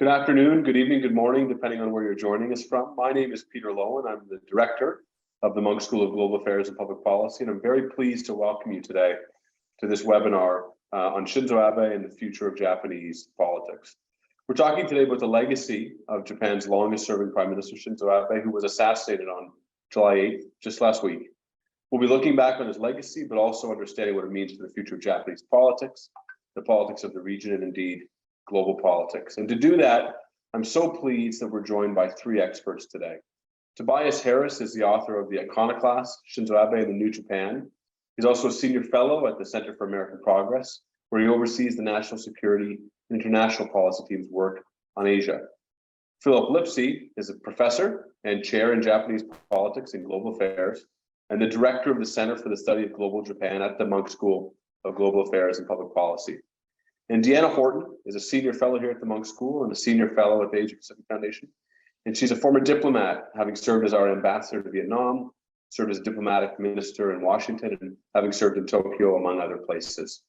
Good afternoon, good evening, good morning, depending on where you're joining us from. My name is Peter Lowen. I'm the director of the Munk School of Global Affairs and Public Policy, and I'm very pleased to welcome you today to this webinar on Shinzō Abe and the future of Japanese politics. We're talking today about the legacy of Japan's longest-serving Prime Minister, Shinzō Abe, who was assassinated on July 8th, just last week. We'll be looking back on his legacy, but also understanding what it means for the future of Japanese politics, the politics of the region, and indeed, global politics. And to do that, I'm so pleased that we're joined by three experts today. Tobias Harris is the author of the Iconoclast, Shinzō Abe and the New Japan. He's also a senior fellow at the Center for American Progress, where he oversees the national security and international policy team's work on Asia. Phillip Lipscy is a professor and chair in Japanese politics and global affairs, and the director of the Center for the Study of Global Japan at the Munk School of Global Affairs and Public Policy. And Deanna Horton is a senior fellow here at the Munk School and a senior fellow at the Asia Pacific Foundation. And she's a former diplomat, having served as our ambassador to Vietnam, served as diplomatic minister in Washington, and having served in Tokyo, among other places.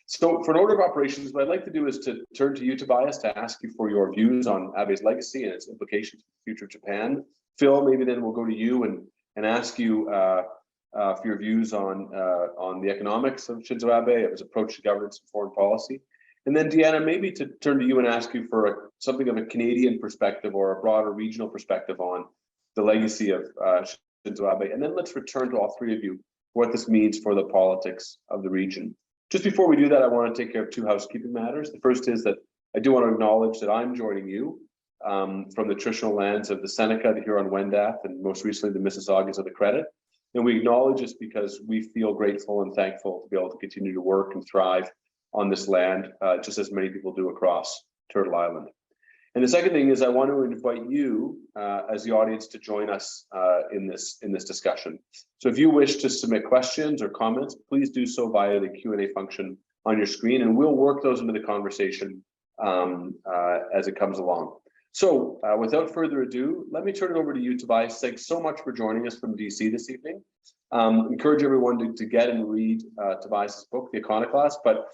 So for an order of operations, what I'd like to do is to turn to you, Tobias, to ask you for your views on Abe's legacy and its implications for the future of Japan. Phil, maybe then we'll go to you and ask you for your views on the economics of Shinzō Abe, of his approach to governance and foreign policy. And then Deanna, maybe to turn to you and ask you for something of a Canadian perspective or a broader regional perspective on the legacy of Shinzō Abe. And then let's return to all three of you what this means for the politics of the region. Just before we do that, I want to take care of two housekeeping matters. The first is that I do want to acknowledge that I'm joining you from the traditional lands of the Seneca, the Huron-Wendat, and most recently the Mississaugas of the Credit. And we acknowledge this because we feel grateful and thankful to be able to continue to work and thrive on this land, just as many people do across Turtle Island. And the second thing is I want to invite you as the audience to join us in this discussion. So if you wish to submit questions or comments, please do so via the Q&A function on your screen, and we'll work those into the conversation as it comes along. So without further ado, let me turn it over to you, Tobias. Thanks so much for joining us from DC this evening. Encourage everyone to get and read Tobias's book, The Iconoclast. But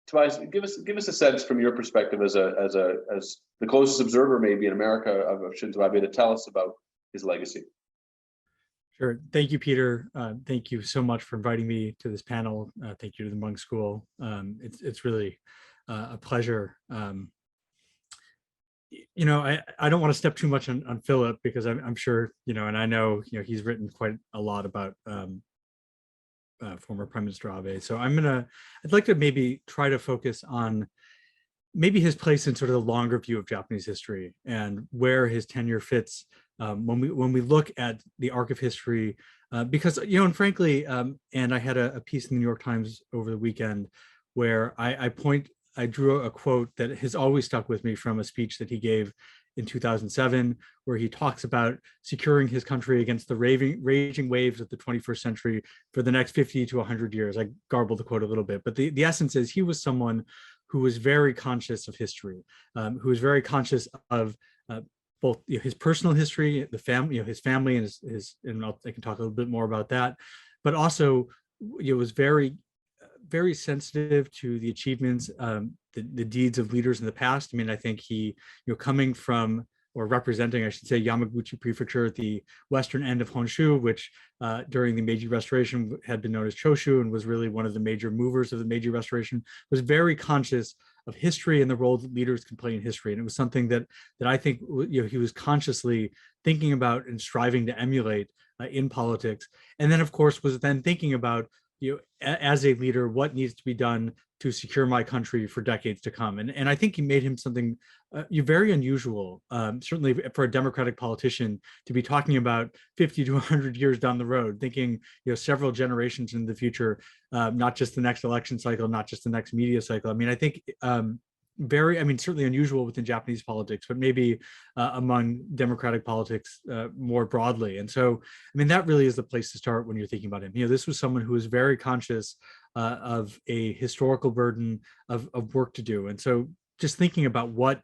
Tobias, give us a sense from your perspective as the closest observer, maybe in America, of Shinzō Abe, to tell us about his legacy. Sure. Thank you, Peter. Thank you so much for inviting me to this panel. Thank you to the Munk School. It's really a pleasure. You know, I don't want to step too much on Philip, because I'm sure, you know, and I know, you know, he's written quite a lot about former Prime Minister Abe. So I'd like to maybe try to focus on maybe his place in sort of the longer view of Japanese history and where his tenure fits when we look at the arc of history, because, you know, and frankly, and I had a piece in the New York Times over the weekend where I drew a quote that has always stuck with me from a speech that he gave in 2007, where he talks about securing his country against the raging waves of the 21st century for the next 50 to 100 years. I garbled the quote a little bit, but the essence is he was someone who was very conscious of history, who was very conscious of both, you know, his personal history, the family, you know, his family and his and I can talk a little bit more about that, but also, you know, was very sensitive to the achievements, the deeds of leaders in the past. I mean, I think he, you know, coming from, or representing, I should say, Yamaguchi Prefecture at the western end of Honshu, which during the Meiji Restoration had been known as Choshu and was really one of the major movers of the Meiji Restoration, was very conscious of history and the role that leaders can play in history. And it was something that I think, you know, he was consciously thinking about and striving to emulate in politics. And then, of course, was then thinking about, you know, as a leader, what needs to be done to secure my country for decades to come. And I think he made him something very unusual, certainly for a Democratic politician, to be talking about 50 to 100 years down the road, thinking, you know, several generations in the future, not just the next election cycle, not just the next media cycle. I mean, I think certainly unusual within Japanese politics, but maybe among democratic politics more broadly. And so, I mean, that really is the place to start when you're thinking about him. You know, this was someone who was very conscious of a historical burden of work to do. And so just thinking about what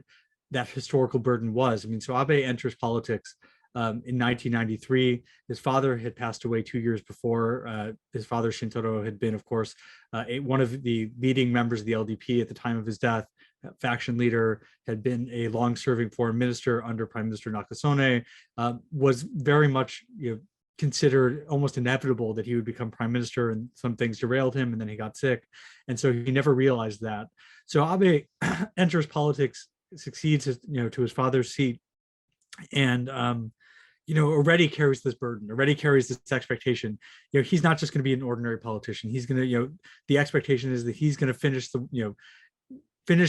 that historical burden was, I mean, so Abe enters politics in 1993. His father had passed away 2 years before. His father, Shintaro, had been, of course, one of the leading members of the LDP at the time of his death. faction leader, had been a long-serving foreign minister under Prime Minister Nakasone, was very much considered almost inevitable that he would become prime minister, and some things derailed him, and then he got sick, and so he never realized that. So Abe enters politics, succeeds to his father's seat, and already carries this burden, already carries this expectation. He's not just going to be an ordinary politician. He's going to, the expectation is that he's going to finish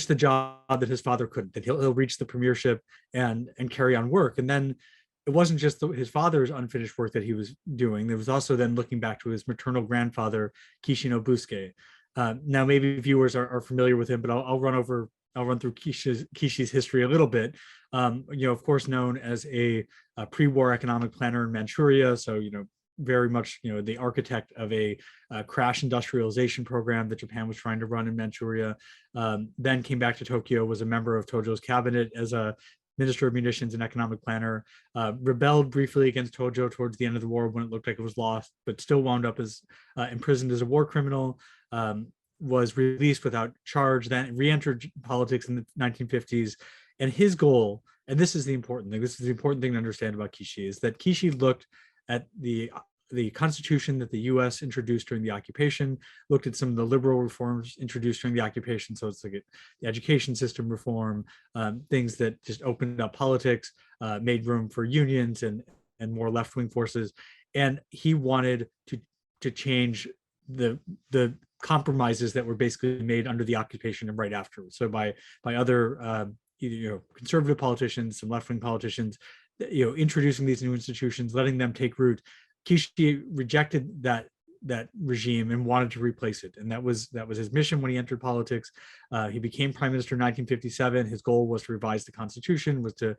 the job that his father couldn't, that he'll reach the premiership and carry on work. And then it wasn't just his father's unfinished work that he was doing. There was also then looking back to his maternal grandfather, Kishi no Busuke. Now, maybe viewers are familiar with him, but I'll run through Kishi's history a little bit. Of course, known as a pre-war economic planner in Manchuria. So, very much, the architect of a crash industrialization program that Japan was trying to run in Manchuria. Then came back to Tokyo, was a member of Tojo's cabinet as a Minister of Munitions and economic planner, rebelled briefly against Tojo towards the end of the war when it looked like it was lost, but still wound up as imprisoned as a war criminal, was released without charge, then re-entered politics in the 1950s. And his goal, and this is the important thing to understand about Kishi, is that Kishi looked at the constitution that the US introduced during the occupation, looked at some of the liberal reforms introduced during the occupation. So it's like the education system reform, things that just opened up politics, made room for unions and more left-wing forces. And he wanted to change the compromises that were basically made under the occupation and right after. So by other conservative politicians, some left-wing politicians, introducing these new institutions, letting them take root. Kishi rejected that regime and wanted to replace it, and that was his mission when he entered politics. He became prime minister in 1957. His goal was to revise the constitution, was to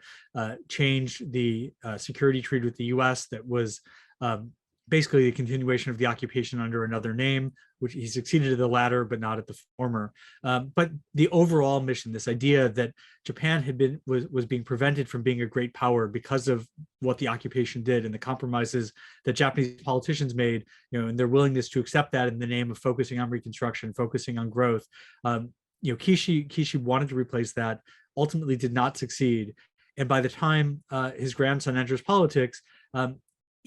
change the security treaty with the U.S. that was basically a continuation of the occupation under another name, which he succeeded at the latter, but not at the former. But the overall mission, this idea that Japan was being prevented from being a great power because of what the occupation did and the compromises that Japanese politicians made, and their willingness to accept that in the name of focusing on reconstruction, focusing on growth. Kishi wanted to replace that, ultimately did not succeed. And by the time his grandson enters politics,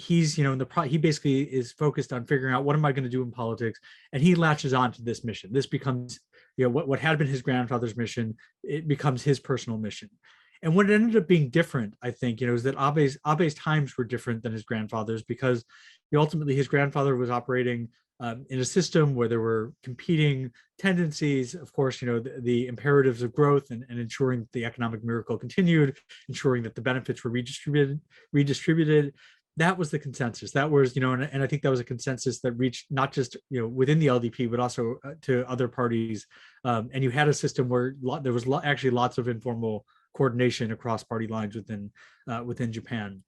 he's he basically is focused on figuring out, what am I going to do in politics, and he latches on to this mission. This becomes what had been his grandfather's mission, it becomes his personal mission. And what ended up being different, I think, is that Abe's times were different than his grandfather's, because ultimately his grandfather was operating in a system where there were competing tendencies. Of course, the imperatives of growth and ensuring that the economic miracle continued, ensuring that the benefits were redistributed. That was the consensus. That was, and I think that was a consensus that reached not just, within the LDP, but also to other parties. And you had a system where there was actually lots of informal coordination across party lines within Japan.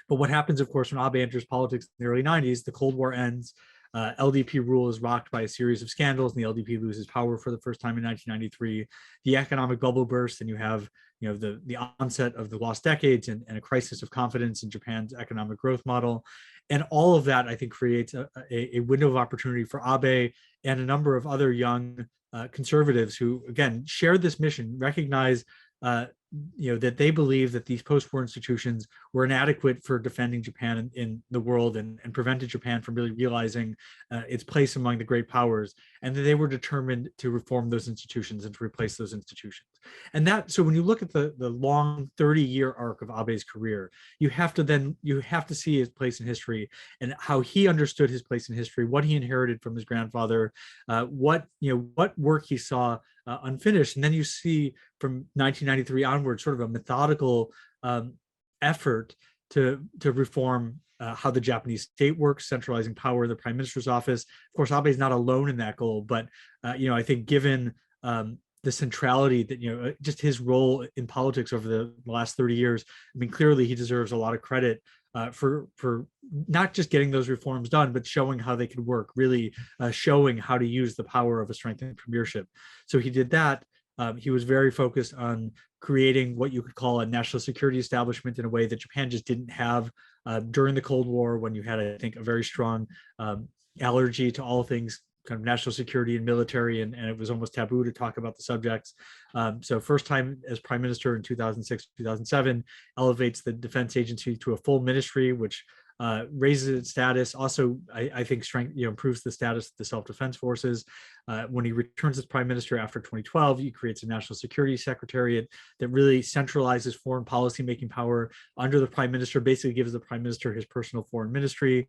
But what happens, of course, when Abe enters politics in the early 90s, the Cold War ends. LDP rule is rocked by a series of scandals, and the LDP loses power for the first time in 1993. The economic bubble bursts, and you have the onset of the lost decades and a crisis of confidence in Japan's economic growth model. And all of that, I think, creates a window of opportunity for Abe and a number of other young conservatives who, again, share this mission, recognize that they believe that these post-war institutions were inadequate for defending Japan in the world and prevented Japan from really realizing its place among the great powers, and that they were determined to reform those institutions and to replace those institutions. And so when you look at the long 30-year arc of Abe's career, you have to see his place in history and how he understood his place in history, what he inherited from his grandfather, what work he saw unfinished. And then you see from 1993 onward sort of a methodical effort to reform how the Japanese state works, centralizing power in the prime minister's office. Of course, Abe is not alone in that goal, but I think given the centrality that just his role in politics over the last 30 years, I mean, clearly he deserves a lot of credit for not just getting those reforms done, but showing how they could work, really showing how to use the power of a strengthened premiership. So he did that. He was very focused on creating what you could call a national security establishment in a way that Japan just didn't have during the Cold War, when you had, I think, a very strong allergy to all things kind of national security and military, and it was almost taboo to talk about the subjects. So first time as prime minister in 2006, 2007, elevates the defense agency to a full ministry, which raises its status. Also, I think improves the status of the self-defense forces. When he returns as prime minister after 2012, he creates a national security secretariat that really centralizes foreign policy making power under the prime minister, basically gives the prime minister his personal foreign ministry.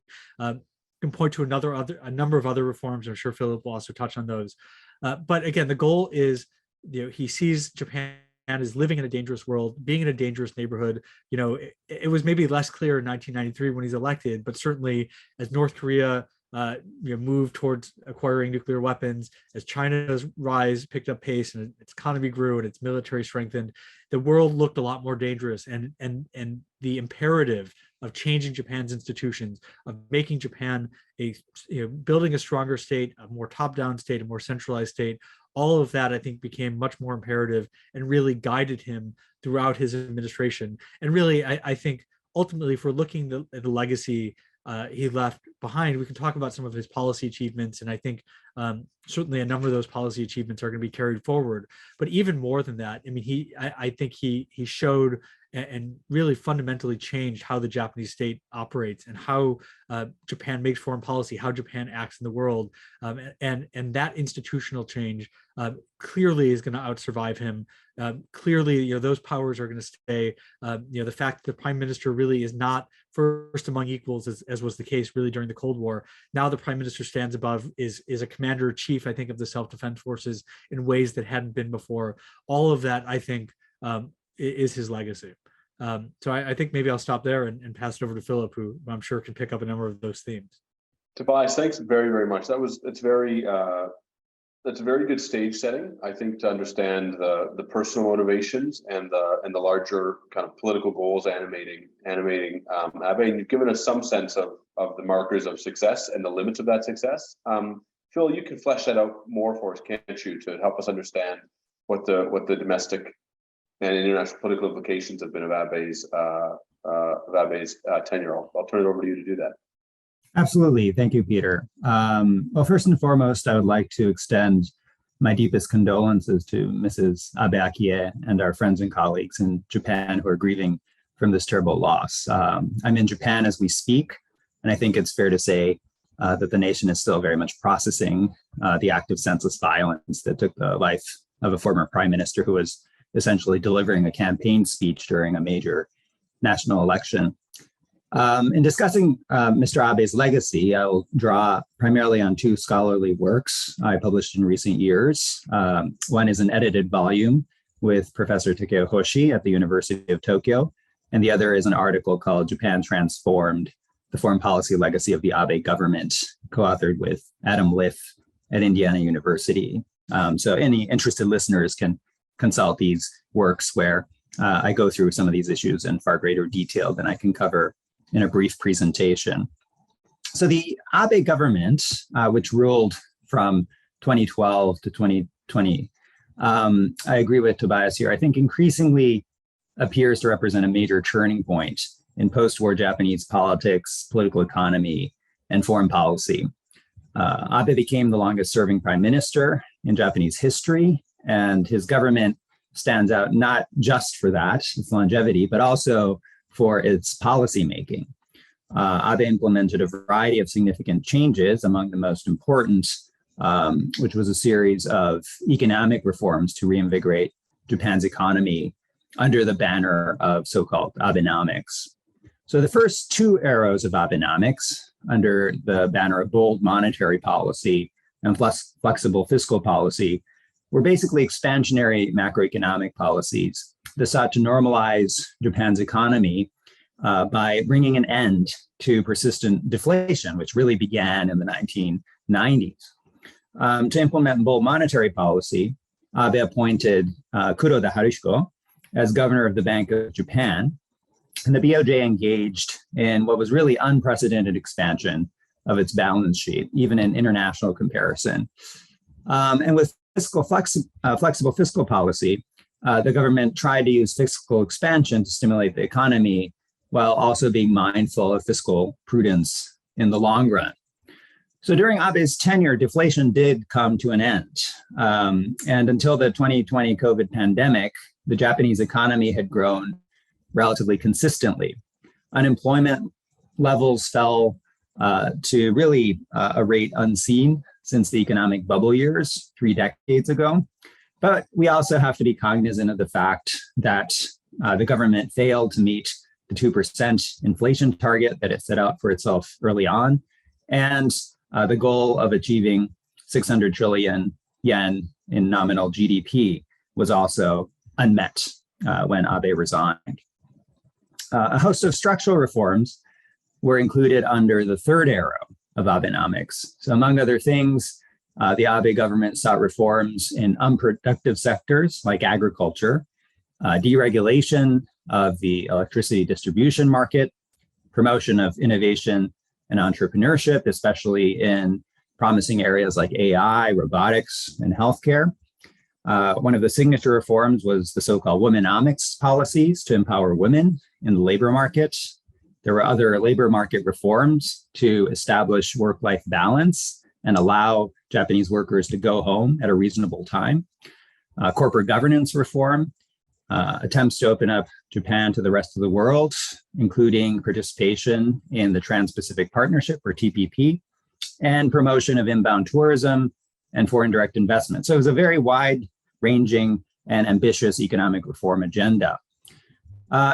Can point to a number of other reforms. I'm sure Philip will also touch on those. But again, the goal is, he sees Japan is living in a dangerous world, being in a dangerous neighborhood. It was maybe less clear in 1993 when he's elected, but certainly as North Korea moved towards acquiring nuclear weapons, as China's rise picked up pace and its economy grew and its military strengthened, the world looked a lot more dangerous. And the imperative of changing Japan's institutions, of making Japan building a stronger state, a more top-down state, a more centralized state, all of that, I think, became much more imperative and really guided him throughout his administration. And really, I think, ultimately, if we're looking at the legacy he left behind, we can talk about some of his policy achievements. And I think certainly a number of those policy achievements are going to be carried forward. But even more than that, I think he showed and really fundamentally changed how the Japanese state operates and how Japan makes foreign policy, how Japan acts in the world. And that institutional change clearly is going to outsurvive him. Clearly, those powers are going to stay. The fact that the prime minister really is not first among equals, as was the case really during the Cold War. Now the prime minister stands above, is a commander in chief, I think, of the self-defense forces in ways that hadn't been before. All of that, I think, is his legacy. So I think maybe I'll stop there and pass it over to Philip, who I'm sure can pick up a number of those themes. Tobias, thanks very, very much. That's a very good stage setting, I think, to understand the personal motivations and the larger kind of political goals animating Abe. And you've given us some sense of the markers of success and the limits of that success. Phil, you can flesh that out more for us, can't you, to help us understand what the domestic and international political implications have been of Abe's tenure. I'll turn it over to you to do that. Absolutely. Thank you, Peter. Well, first and foremost, I would like to extend my deepest condolences to Mrs. Abe and our friends and colleagues in Japan who are grieving from this terrible loss. I'm in Japan as we speak, and I think it's fair to say that the nation is still very much processing the act of senseless violence that took the life of a former prime minister who was essentially delivering a campaign speech during a major national election. In discussing Mr. Abe's legacy, I will draw primarily on two scholarly works I published in recent years. One is an edited volume with Professor Takeo Hoshi at the University of Tokyo, and the other is an article called Japan Transformed, the Foreign Policy Legacy of the Abe Government, co-authored with Adam Liff at Indiana University. So any interested listeners can consult these works where I go through some of these issues in far greater detail than I can cover in a brief presentation. So the Abe government, which ruled from 2012 to 2020, I agree with Tobias here, I think increasingly appears to represent a major turning point in post-war Japanese politics, political economy, and foreign policy. Abe became the longest serving prime minister in Japanese history, and his government stands out not just for that, its longevity, but also for its policy making. Abe implemented a variety of significant changes, among the most important, which was a series of economic reforms to reinvigorate Japan's economy under the banner of so-called Abenomics. So the first two arrows of Abenomics, under the banner of bold monetary policy and flexible fiscal policy, were basically expansionary macroeconomic policies that sought to normalize Japan's economy by bringing an end to persistent deflation, which really began in the 1990s. To implement bold monetary policy, Abe appointed Kuroda Haruhiko as governor of the Bank of Japan, and the BOJ engaged in what was really unprecedented expansion of its balance sheet, even in international comparison. And with flexible fiscal policy, the government tried to use fiscal expansion to stimulate the economy while also being mindful of fiscal prudence in the long run. So during Abe's tenure, deflation did come to an end. And until the 2020 COVID pandemic, the Japanese economy had grown relatively consistently. Unemployment levels fell to really a rate unseen since the economic bubble years 3 decades ago. But we also have to be cognizant of the fact that the government failed to meet the 2% inflation target that it set out for itself early on, and the goal of achieving 600 trillion yen in nominal GDP was also unmet when Abe resigned. A host of structural reforms were included under the third arrow of Abenomics. So among other things, the Abe government sought reforms in unproductive sectors like agriculture, deregulation of the electricity distribution market, promotion of innovation and entrepreneurship, especially in promising areas like AI, robotics, and healthcare. One of the signature reforms was the so-called Womenomics policies to empower women in the labor market. There were other labor market reforms to establish work-life balance and allow Japanese workers to go home at a reasonable time. Corporate governance reform, attempts to open up Japan to the rest of the world, including participation in the Trans-Pacific Partnership, or TPP, and promotion of inbound tourism and foreign direct investment. So it was a very wide-ranging and ambitious economic reform agenda.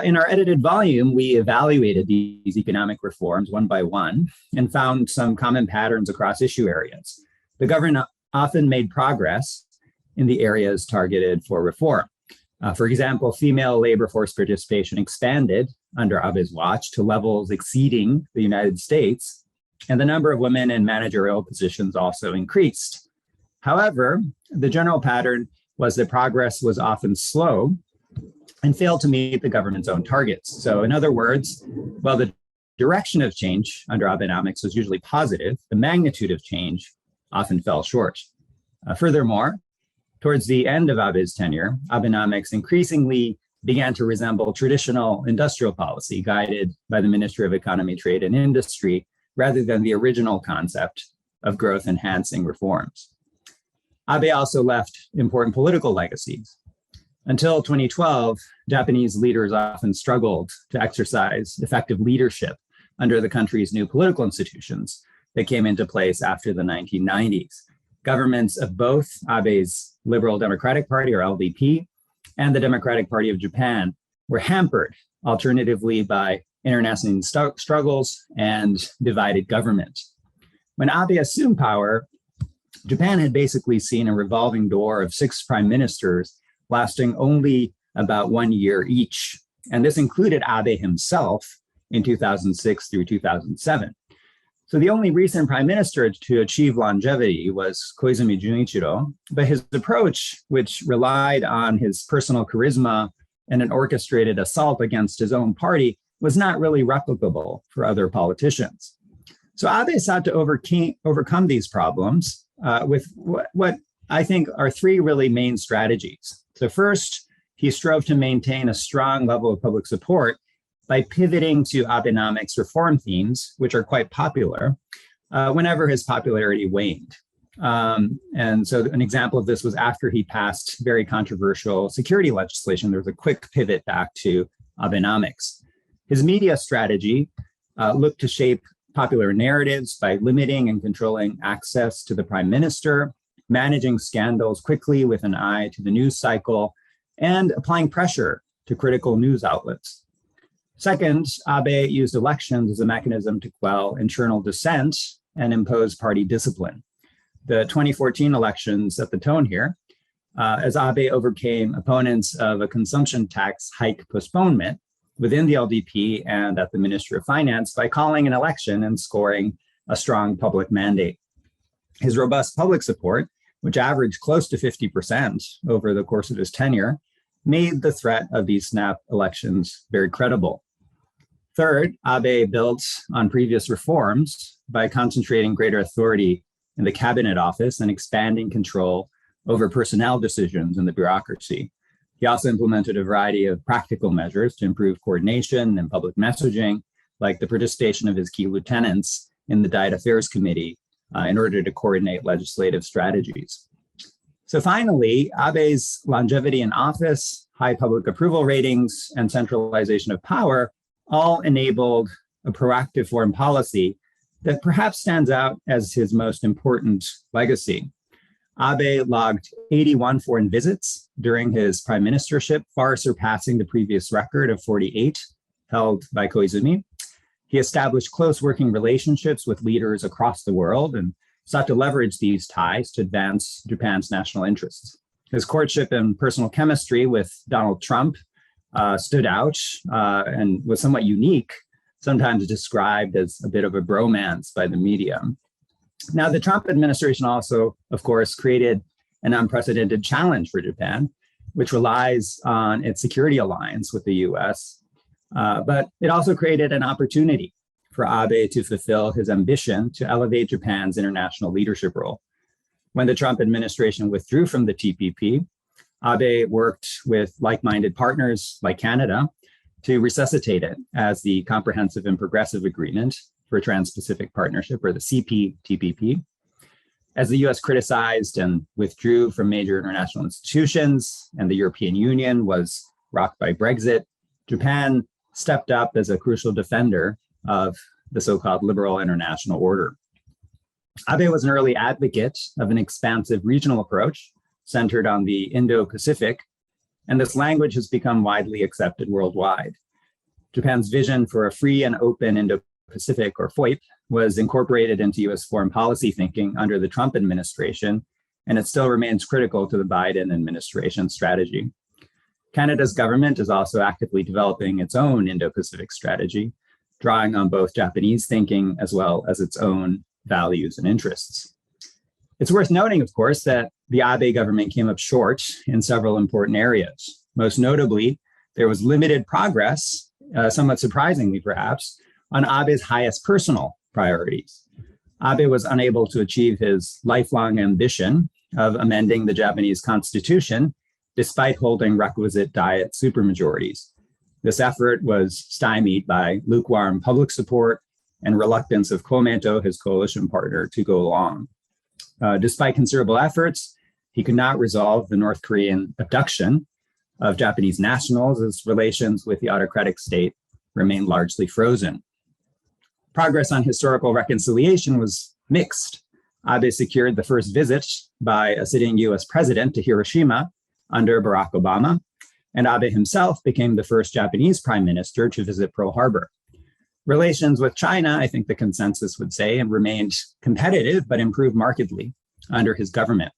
In our edited volume, we evaluated these economic reforms one by one and found some common patterns across issue areas. The government often made progress in the areas targeted for reform. For example, female labor force participation expanded under Abe's watch to levels exceeding the United States, and the number of women in managerial positions also increased. However, the general pattern was that progress was often slow and failed to meet the government's own targets. So in other words, while the direction of change under Abenomics was usually positive, the magnitude of change often fell short. Furthermore, towards the end of Abe's tenure, Abenomics increasingly began to resemble traditional industrial policy guided by the Ministry of Economy, Trade, and Industry, rather than the original concept of growth-enhancing reforms. Abe also left important political legacies. Until 2012, Japanese leaders often struggled to exercise effective leadership under the country's new political institutions that came into place after the 1990s. Governments of both Abe's Liberal Democratic Party, or LDP, and the Democratic Party of Japan were hampered, alternatively, by internecine struggles and divided government. When Abe assumed power, Japan had basically seen a revolving door of 6 prime ministers lasting only about 1 year each. And this included Abe himself in 2006 through 2007. So the only recent prime minister to achieve longevity was Koizumi Junichiro, but his approach, which relied on his personal charisma and an orchestrated assault against his own party, was not really replicable for other politicians. So Abe sought to overcome these problems with what I think are 3 really main strategies. So first, he strove to maintain a strong level of public support by pivoting to Abenomics reform themes, which are quite popular, whenever his popularity waned. And so an example of this was after he passed very controversial security legislation. There was a quick pivot back to Abenomics. His media strategy looked to shape popular narratives by limiting and controlling access to the prime minister, managing scandals quickly with an eye to the news cycle, and applying pressure to critical news outlets. Second, Abe used elections as a mechanism to quell internal dissent and impose party discipline. The 2014 elections set the tone here, as Abe overcame opponents of a consumption tax hike postponement within the LDP and at the Ministry of Finance by calling an election and scoring a strong public mandate. His robust public support, which averaged close to 50% over the course of his tenure, made the threat of these snap elections very credible. Third, Abe built on previous reforms by concentrating greater authority in the cabinet office and expanding control over personnel decisions in the bureaucracy. He also implemented a variety of practical measures to improve coordination and public messaging, like the participation of his key lieutenants in the Diet Affairs Committee in order to coordinate legislative strategies. So finally, Abe's longevity in office, high public approval ratings, and centralization of power all enabled a proactive foreign policy that perhaps stands out as his most important legacy. Abe logged 81 foreign visits during his prime ministership, far surpassing the previous record of 48 held by Koizumi. He established close working relationships with leaders across the world and sought to leverage these ties to advance Japan's national interests. His courtship and personal chemistry with Donald Trump stood out and was somewhat unique, sometimes described as a bit of a bromance by the media. Now, the Trump administration also, of course, created an unprecedented challenge for Japan, which relies on its security alliance with the US. But it also created an opportunity for Abe to fulfill his ambition to elevate Japan's international leadership role. When the Trump administration withdrew from the TPP, Abe worked with like-minded partners like Canada to resuscitate it as the Comprehensive and Progressive Agreement for Trans-Pacific Partnership, or the CPTPP. As the US criticized and withdrew from major international institutions and the European Union was rocked by Brexit, Japan stepped up as a crucial defender of the so-called liberal international order. Abe was an early advocate of an expansive regional approach centered on the Indo-Pacific, and this language has become widely accepted worldwide. Japan's vision for a free and open Indo-Pacific, or FOIP, was incorporated into US foreign policy thinking under the Trump administration, and it still remains critical to the Biden administration strategy. Canada's government is also actively developing its own Indo-Pacific strategy, drawing on both Japanese thinking as well as its own values and interests. It's worth noting, of course, that the Abe government came up short in several important areas. Most notably, there was limited progress, somewhat surprisingly perhaps, on Abe's highest personal priorities. Abe was unable to achieve his lifelong ambition of amending the Japanese constitution, despite holding requisite Diet supermajorities. This effort was stymied by lukewarm public support and reluctance of Komeito, his coalition partner, to go along. Despite considerable efforts, he could not resolve the North Korean abduction of Japanese nationals, as relations with the autocratic state remained largely frozen. Progress on historical reconciliation was mixed. Abe secured the first visit by a sitting US president to Hiroshima under Barack Obama, and Abe himself became the first Japanese prime minister to visit Pearl Harbor. Relations with China, I think the consensus would say, remained competitive but improved markedly under his government.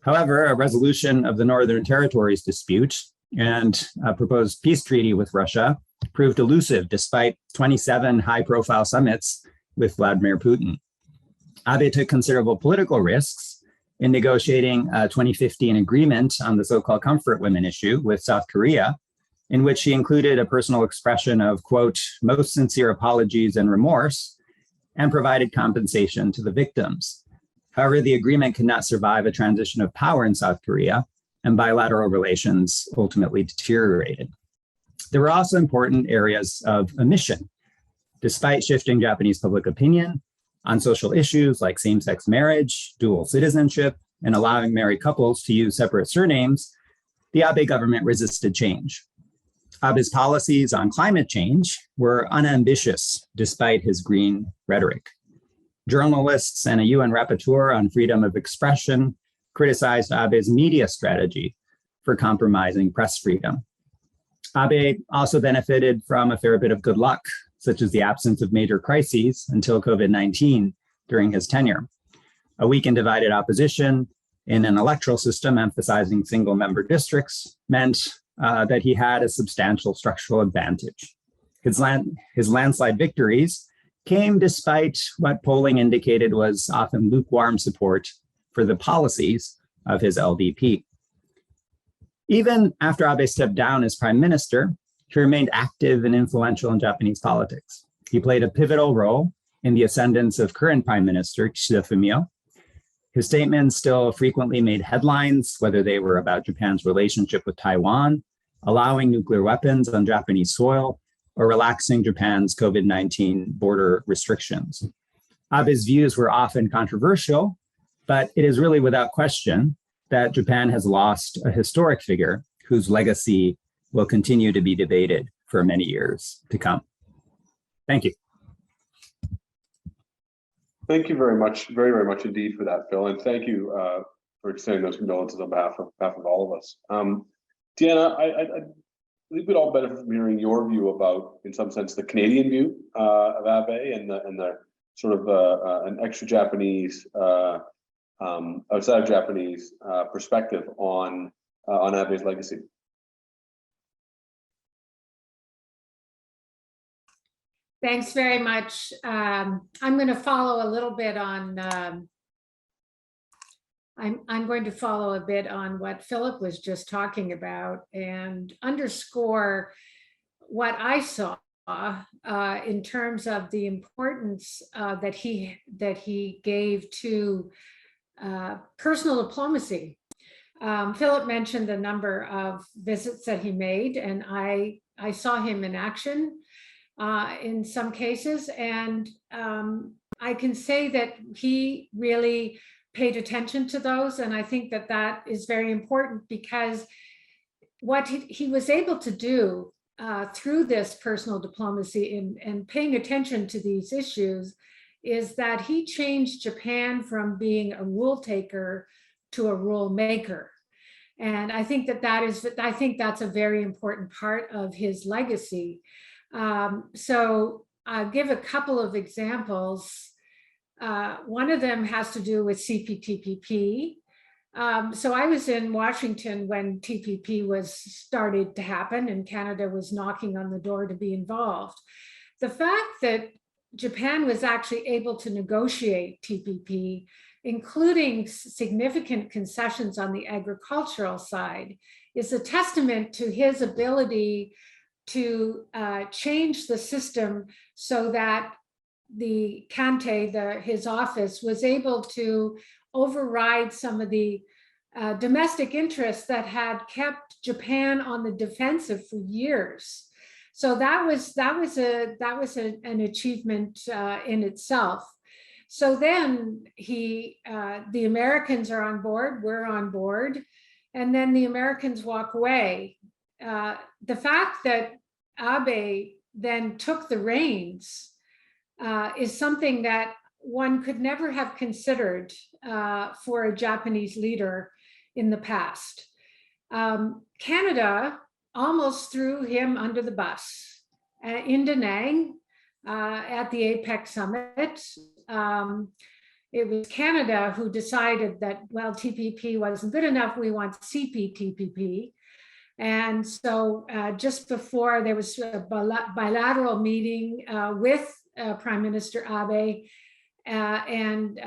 However, a resolution of the Northern Territories dispute and a proposed peace treaty with Russia proved elusive despite 27 high-profile summits with Vladimir Putin. Abe took considerable political risks in negotiating a 2015 agreement on the so-called comfort women issue with South Korea, in which he included a personal expression of, quote, most sincere apologies and remorse, and provided compensation to the victims. However, the agreement could not survive a transition of power in South Korea, and bilateral relations ultimately deteriorated. There were also important areas of omission. Despite shifting Japanese public opinion on social issues like same-sex marriage, dual citizenship, and allowing married couples to use separate surnames, the Abe government resisted change. Abe's policies on climate change were unambitious despite his green rhetoric. Journalists and a UN rapporteur on freedom of expression criticized Abe's media strategy for compromising press freedom. Abe also benefited from a fair bit of good luck, such as the absence of major crises until COVID-19 during his tenure. A weak and divided opposition in an electoral system emphasizing single-member districts meant that he had a substantial structural advantage. His landslide victories came despite what polling indicated was often lukewarm support for the policies of his LDP. Even after Abe stepped down as prime minister, he remained active and influential in Japanese politics. He played a pivotal role in the ascendance of current prime minister Kishida Fumio. His statements still frequently made headlines, whether they were about Japan's relationship with Taiwan, allowing nuclear weapons on Japanese soil, or relaxing Japan's COVID-19 border restrictions. Abe's views were often controversial, but it is really without question that Japan has lost a historic figure whose legacy will continue to be debated for many years to come. Thank you. Thank you very much, very, very much indeed for that, Phil. And thank you for extending those condolences on behalf of all of us. Deanna, I think we'd all benefit from hearing your view about, in some sense, the Canadian view of Abe and the sort of an extra Japanese, outside of Japanese perspective on Abe's legacy. Thanks very much. I'm going to follow a little bit on. I'm going to follow a bit on what Philip was just talking about and underscore what I saw in terms of the importance that he gave to personal diplomacy. Philip mentioned a number of visits that he made, and I saw him in action in some cases, and I can say that he really paid attention to those, and I think that that is very important, because what he was able to do through this personal diplomacy and paying attention to these issues is that he changed Japan from being a rule taker to a rule maker. And I think I think that's a very important part of his legacy. So I'll give a couple of examples. One of them has to do with CPTPP. So I was in Washington when TPP was started to happen and Canada was knocking on the door to be involved. The fact that Japan was actually able to negotiate TPP, including significant concessions on the agricultural side, is a testament to his ability to change the system so that the Kante, his office, was able to override some of the domestic interests that had kept Japan on the defensive for years. So that was an achievement in itself. So then the Americans are on board, we're on board, and then the Americans walk away. The fact that Abe then took the reins is something that one could never have considered for a Japanese leader in the past. Canada almost threw him under the bus in Da Nang at the APEC summit. It was Canada who decided that, well, TPP wasn't good enough, we want CPTPP. And so just before, there was a bilateral meeting with Prime Minister Abe and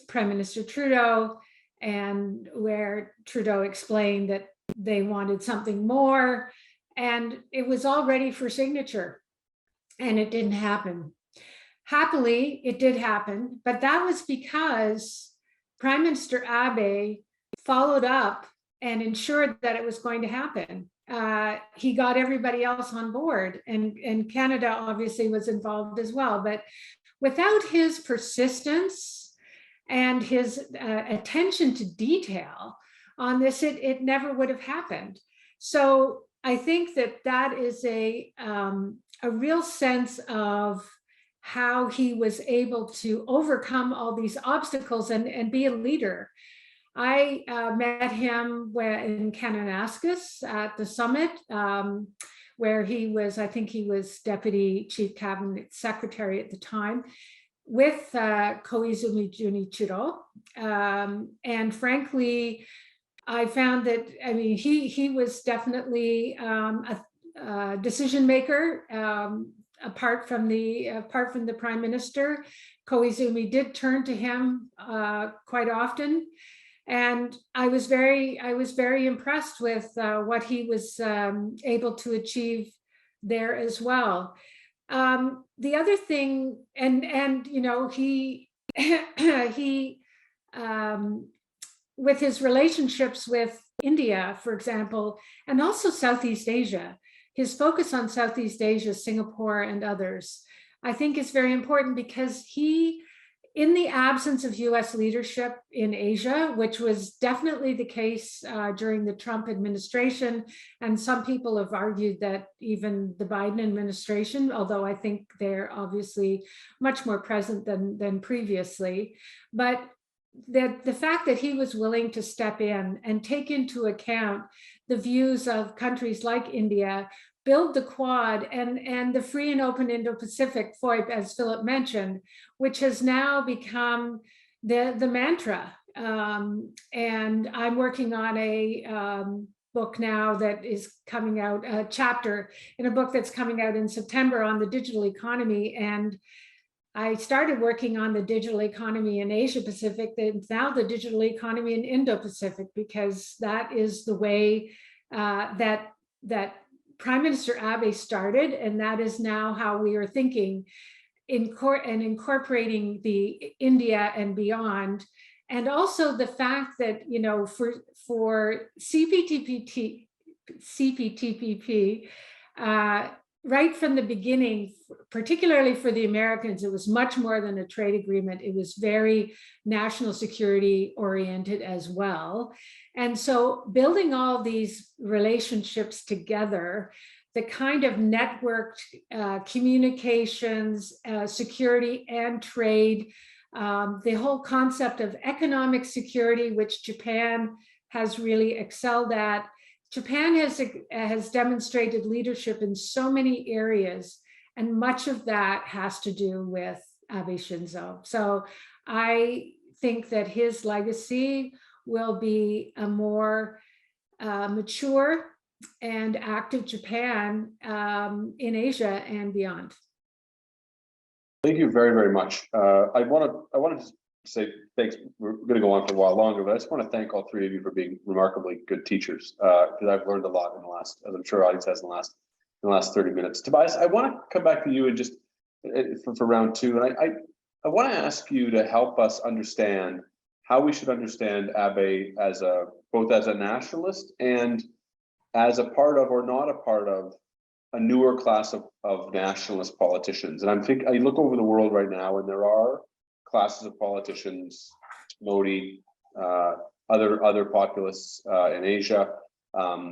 Prime Minister Trudeau, and where Trudeau explained that they wanted something more, and it was all ready for signature, and it didn't happen. Happily, it did happen, but that was because Prime Minister Abe followed up and ensured that it was going to happen. He got everybody else on board, and Canada obviously was involved as well. But without his persistence and his attention to detail on this, it never would have happened. So I think that is a real sense of how he was able to overcome all these obstacles and be a leader. I met him in Kananaskis at the summit, where he was, I think he was Deputy Chief Cabinet Secretary at the time, with Koizumi Junichiro. And frankly, I found that, I mean, he was definitely a decision maker, apart from the Prime Minister. Koizumi did turn to him quite often. And I was very impressed with what he was able to achieve there as well. The other thing, and you know, he with his relationships with India, for example, and also Southeast Asia, his focus on Southeast Asia, Singapore, and others, I think is very important, because he in the absence of US leadership in Asia, which was definitely the case during the Trump administration, and some people have argued that even the Biden administration, although I think they're obviously much more present than previously, but the fact that he was willing to step in and take into account the views of countries like India, build the Quad and the free and open Indo-Pacific, FOIP, as Philip mentioned, which has now become the mantra. And I'm working on a book now that is coming out, a chapter in a book that's coming out in September on the digital economy. And I started working on the digital economy in Asia Pacific, and now the digital economy in Indo-Pacific, because that is the way that Prime Minister Abe started, and that is now how we are thinking and incorporating the India and beyond. And also the fact that, you know, for CPTPP, right from the beginning, particularly for the Americans, it was much more than a trade agreement. It was very national security oriented as well. And so building all these relationships together, the kind of networked communications, security and trade, the whole concept of economic security, which Japan has really excelled at. Japan has demonstrated leadership in so many areas, and much of that has to do with Abe Shinzō. So I think that his legacy will be a more mature and active Japan in Asia and beyond. Thank you very, very much. I want to just say thanks. We're going to go on for a while longer, but I just want to thank all three of you for being remarkably good teachers, because I've learned a lot in the last, as I'm sure audience has in the last 30 minutes. Tobias, I want to come back to you and just for round two, and I want to ask you to help us understand how we should understand Abe as both as a nationalist and as a part of, or not a part of, a newer class of nationalist politicians. And I look over the world right now, and there are classes of politicians, Modi, other populists in Asia.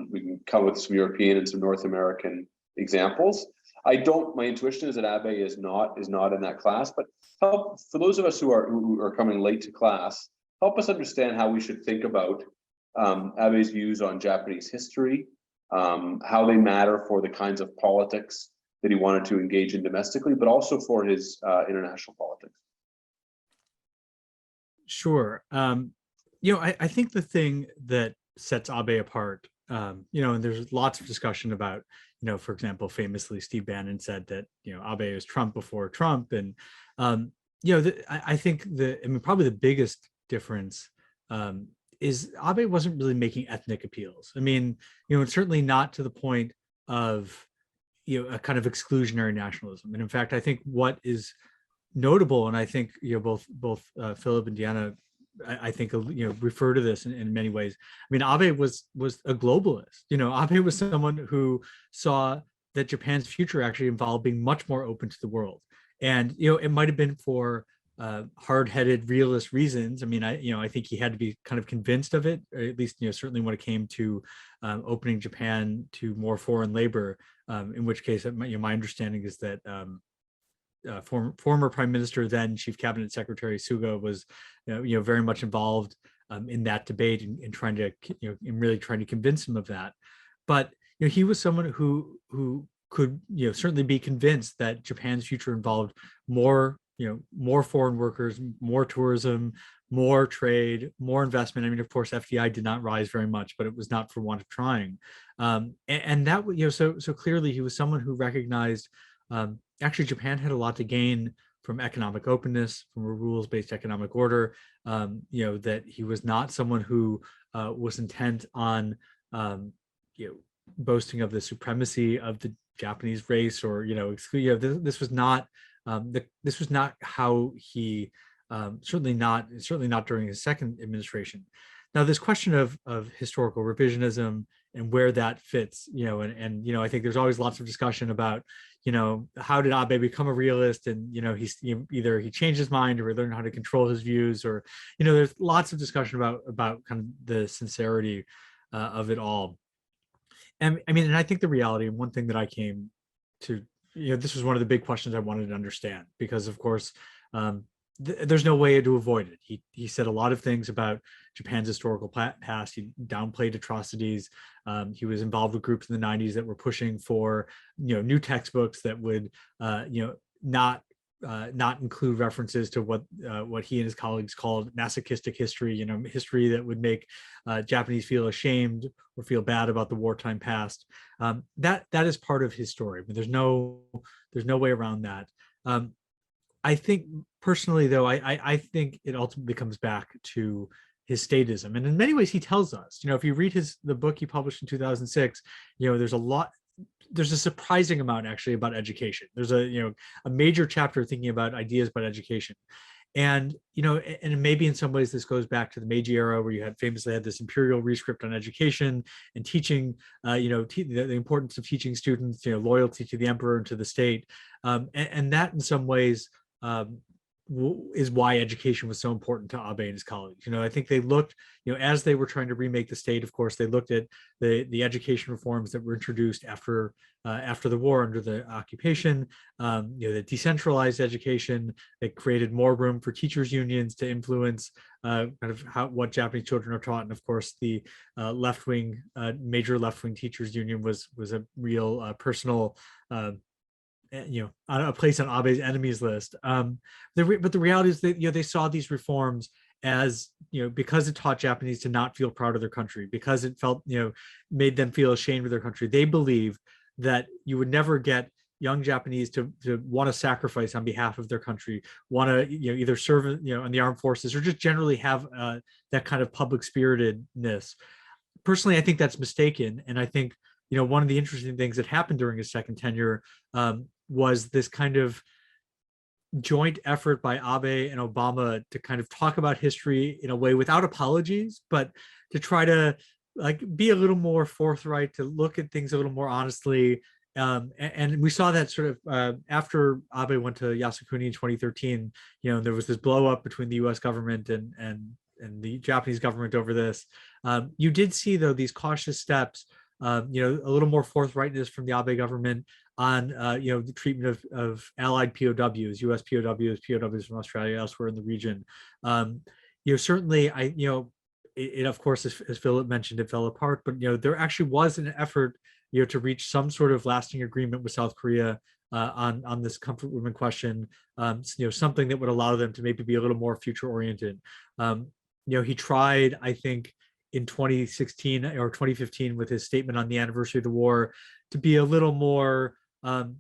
We can come with some European and some North American examples. My intuition is that Abe is not in that class, but help for those of us who are coming late to class, help us understand how we should think about Abe's views on Japanese history, how they matter for the kinds of politics that he wanted to engage in domestically, but also for his international politics. Sure. You know, I think the thing that sets Abe apart, you know, and there's lots of discussion about, you know, for example, famously, Steve Bannon said that, you know, Abe is Trump before Trump. And, you know, I think probably the biggest difference is Abe wasn't really making ethnic appeals. I mean, you know, it's certainly not to the point of, you know, a kind of exclusionary nationalism. And in fact, I think what is notable, and I think, you know, both Philip and Deanna, I think, you know, refer to this in many ways. I mean, Abe was a globalist. You know, Abe was someone who saw that Japan's future actually involved being much more open to the world. And, you know, it might have been for hard-headed realist reasons. I mean, I think he had to be kind of convinced of it, or at least, you know, certainly when it came to opening Japan to more foreign labor, in which case, my understanding is that former Prime Minister, then Chief Cabinet Secretary Suga was, you know, very much involved in that debate and trying to, you know, and really trying to convince him of that. But, you know, he was someone who could, you know, certainly be convinced that Japan's future involved more, you know, more foreign workers, more tourism, more trade, more investment. I mean, of course, FDI did not rise very much, but it was not for want of trying. And that, you know, so clearly he was someone who recognized actually Japan had a lot to gain from economic openness, from a rules-based economic order. You know, that he was not someone who was intent on, you know, boasting of the supremacy of the Japanese race, or, you know, this was not this was not how he, certainly not during his second administration. Now, this question of historical revisionism where that fits, and I think there's always lots of discussion about, how did Abe become a realist? And, either he changed his mind or he learned how to control his views, or, there's lots of discussion about kind of the sincerity of it all. And I think the reality, and one thing that I came to, this was one of the big questions I wanted to understand, because of course, there's no way to avoid it. He said a lot of things about Japan's historical past. He downplayed atrocities. He was involved with groups in the 90s that were pushing for, new textbooks that would, not include references to what he and his colleagues called masochistic history, history that would make Japanese feel ashamed or feel bad about the wartime past. That is part of his story. There's no way around that. I think personally, though, I think it ultimately comes back to his statism, and in many ways, he tells us. If you read the book he published in 2006, there's a surprising amount actually about education. There's a major chapter thinking about ideas about education, and and maybe in some ways this goes back to the Meiji era, where you famously had this imperial rescript on education and teaching, the importance of teaching students, loyalty to the emperor and to the state, and that in some ways is why education was so important to Abe and his colleagues. I think they looked, as they were trying to remake the state, of course, they looked at the education reforms that were introduced after the war under the occupation, the decentralized education that created more room for teachers unions to influence kind of what Japanese children are taught. And of course, the major left-wing teachers union was a real personal a place on Abe's enemies list. But the reality is that they saw these reforms as, because it taught Japanese to not feel proud of their country, because it felt, made them feel ashamed of their country. They believed that you would never get young Japanese to want to sacrifice on behalf of their country, want to either serve in the armed forces, or just generally have that kind of public spiritedness. Personally, I think that's mistaken, and I think one of the interesting things that happened during his second tenure was this kind of joint effort by Abe and Obama to kind of talk about history in a way without apologies, but to try to be a little more forthright, to look at things a little more honestly. And we saw that sort of after Abe went to Yasukuni in 2013. There was this blow up between the U.S. government and the Japanese government over this. You did see, though, these cautious steps, a little more forthrightness from the Abe government on the treatment of allied POWs, U.S. POWs from Australia, elsewhere in the region. Certainly, it of course, as Philip mentioned, it fell apart. But there actually was an effort, to reach some sort of lasting agreement with South Korea on this comfort women question. Something that would allow them to maybe be a little more future oriented. He tried, I think, in 2016 or 2015 with his statement on the anniversary of the war, to be a little more maybe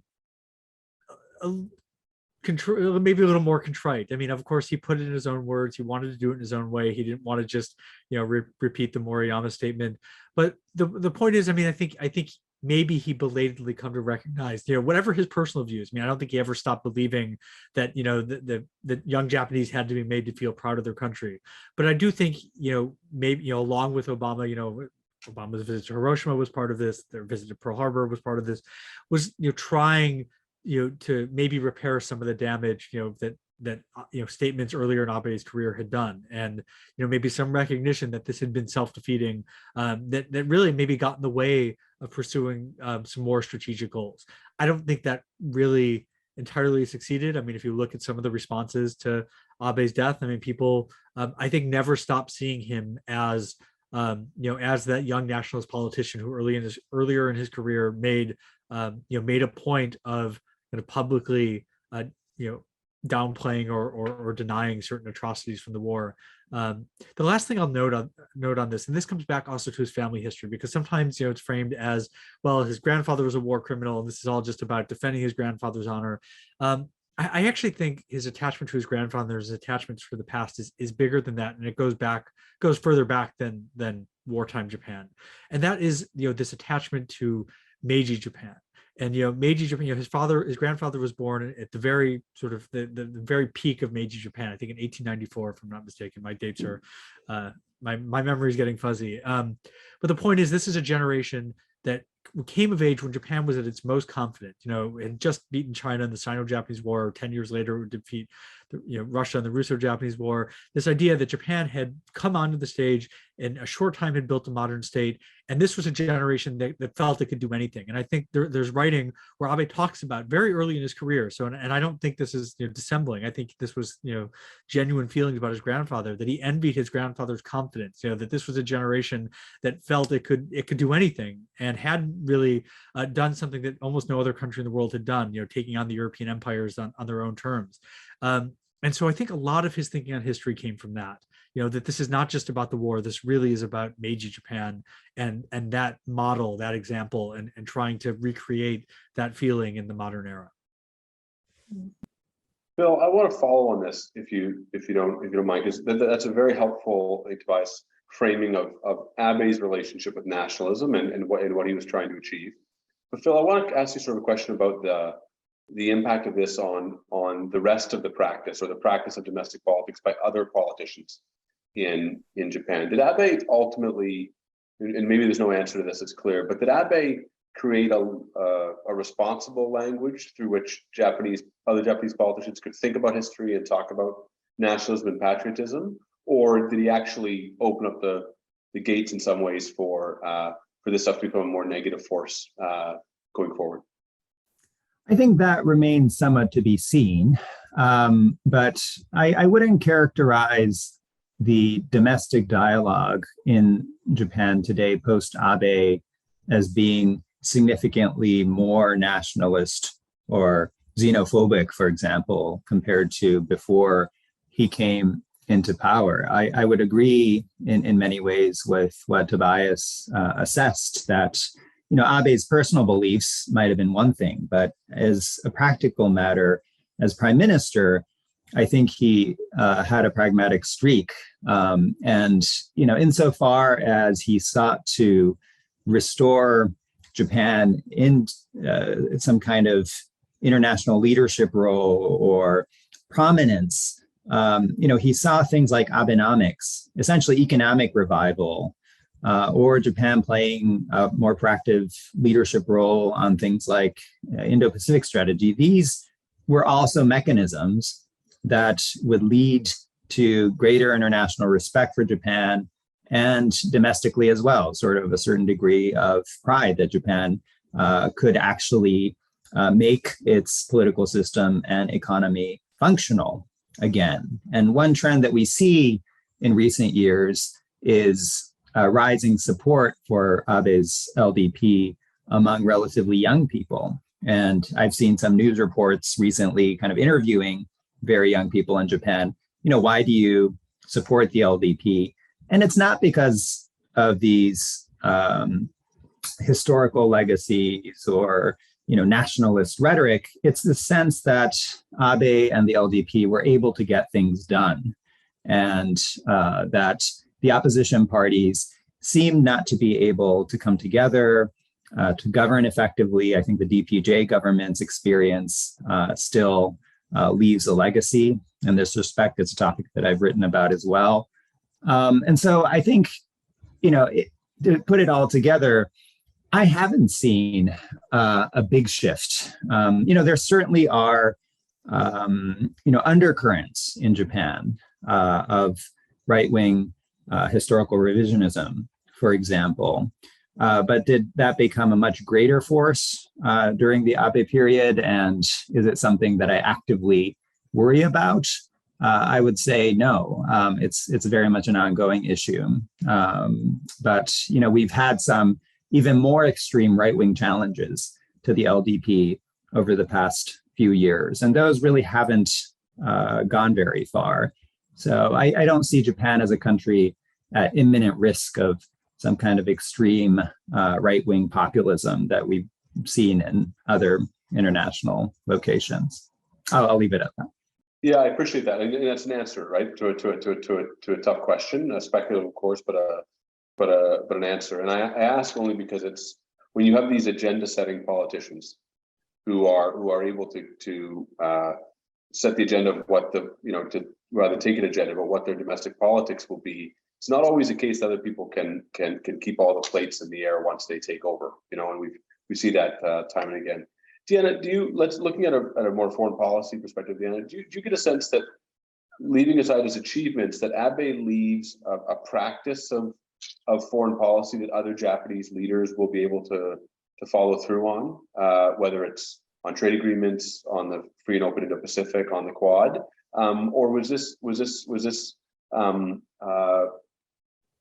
a little more contrite. Of course, he put it in his own words. He wanted to do it in his own way. He didn't want to just repeat the Moriyama statement. But the point is, I think maybe he belatedly come to recognize, whatever his personal views. I don't think he ever stopped believing that, the young Japanese had to be made to feel proud of their country. But I do think, maybe, along with Obama, Obama's visit to Hiroshima was part of this. Their visit to Pearl Harbor was part of this. Was trying to maybe repair some of the damage that statements earlier in Abe's career had done, and maybe some recognition that this had been self-defeating, that really maybe got in the way of pursuing some more strategic goals. I don't think that really entirely succeeded. If you look at some of the responses to Abe's death, people I think never stopped seeing him as as that young nationalist politician who earlier in his career made a point of kind of publicly downplaying or denying certain atrocities from the war. The last thing I'll note on this, and this comes back also to his family history, because sometimes it's framed as, well, his grandfather was a war criminal and this is all just about defending his grandfather's honor. I actually think his attachment to his grandfather's attachments for the past is bigger than that, and it goes further back than wartime Japan, and that is this attachment to Meiji Japan. And Meiji Japan, his grandfather was born at the very sort of the very peak of Meiji Japan, I think in 1894, if I'm not mistaken. My dates are my memory is getting fuzzy. But the point is, this is a generation that came of age when Japan was at its most confident. It had just beaten China in the Sino-Japanese War. 10 years later, would defeat Russia in the Russo-Japanese War. This idea that Japan had come onto the stage in a short time had built a modern state, and this was a generation that felt it could do anything. And I think there's writing where Abe talks about very early in his career. So, and I don't think this is dissembling. I think this was genuine feelings about his grandfather, that he envied his grandfather's confidence. That this was a generation that felt it could do anything, and had really done something that almost no other country in the world had done. Taking on the European empires on their own terms. And so I think a lot of his thinking on history came from that, that this is not just about the war. This really is about Meiji Japan and that model, that example, and trying to recreate that feeling in the modern era. Bill, I want to follow on this, if you don't mind, because that's a very helpful, I think, Tobias, framing of Abe's relationship with nationalism and what he was trying to achieve. But Phil, I want to ask you sort of a question about the impact of this on the rest of the practice, or the practice of domestic politics by other politicians in Japan. Did Abe ultimately, and maybe there's no answer to this, it's clear, but did Abe create a responsible language through which other Japanese politicians could think about history and talk about nationalism and patriotism? Or did he actually open up the gates in some ways for this stuff to become a more negative force going forward? I think that remains somewhat to be seen, but I wouldn't characterize the domestic dialogue in Japan today post-Abe as being significantly more nationalist or xenophobic, for example, compared to before he came into power. I would agree in many ways with what Tobias assessed, that Abe's personal beliefs might have been one thing, but as a practical matter, as prime minister, I think he had a pragmatic streak. And insofar as he sought to restore Japan in some kind of international leadership role or prominence, he saw things like Abenomics, essentially economic revival, or Japan playing a more proactive leadership role on things like Indo-Pacific strategy. These were also mechanisms that would lead to greater international respect for Japan, and domestically as well, sort of a certain degree of pride that Japan could actually make its political system and economy functional again. And one trend that we see in recent years is rising support for Abe's LDP among relatively young people. And I've seen some news reports recently kind of interviewing very young people in Japan. Why do you support the LDP? And it's not because of these historical legacies or nationalist rhetoric. It's the sense that Abe and the LDP were able to get things done, and that the opposition parties seem not to be able to come together to govern effectively. I think the DPJ government's experience still leaves a legacy in this respect. It's a topic that I've written about as well. And so I think, to put it all together, I haven't seen a big shift. There certainly are, undercurrents in Japan of right-wing historical revisionism, for example. But did that become a much greater force during the Abe period? And is it something that I actively worry about? I would say no. It's very much an ongoing issue. But we've had some even more extreme right-wing challenges to the LDP over the past few years, and those really haven't gone very far. So I don't see Japan as a country at imminent risk of some kind of extreme right-wing populism that we've seen in other international locations. I'll leave it at that. Yeah, I appreciate that, and that's an answer, right, to a tough question, speculative, of course, but an answer. And I ask only because it's when you have these agenda-setting politicians who are able to set the agenda of what to rather take an agenda about what their domestic politics will be, it's not always the case that other people can keep all the plates in the air once they take over, and we see that time and again. Deanna, looking at a more foreign policy perspective, Deanna, do you get a sense that, leaving aside his achievements, that Abe leaves a practice of foreign policy that other Japanese leaders will be able to follow through on, whether it's on trade agreements, on the free and open Indo-Pacific, on the Quad, or was this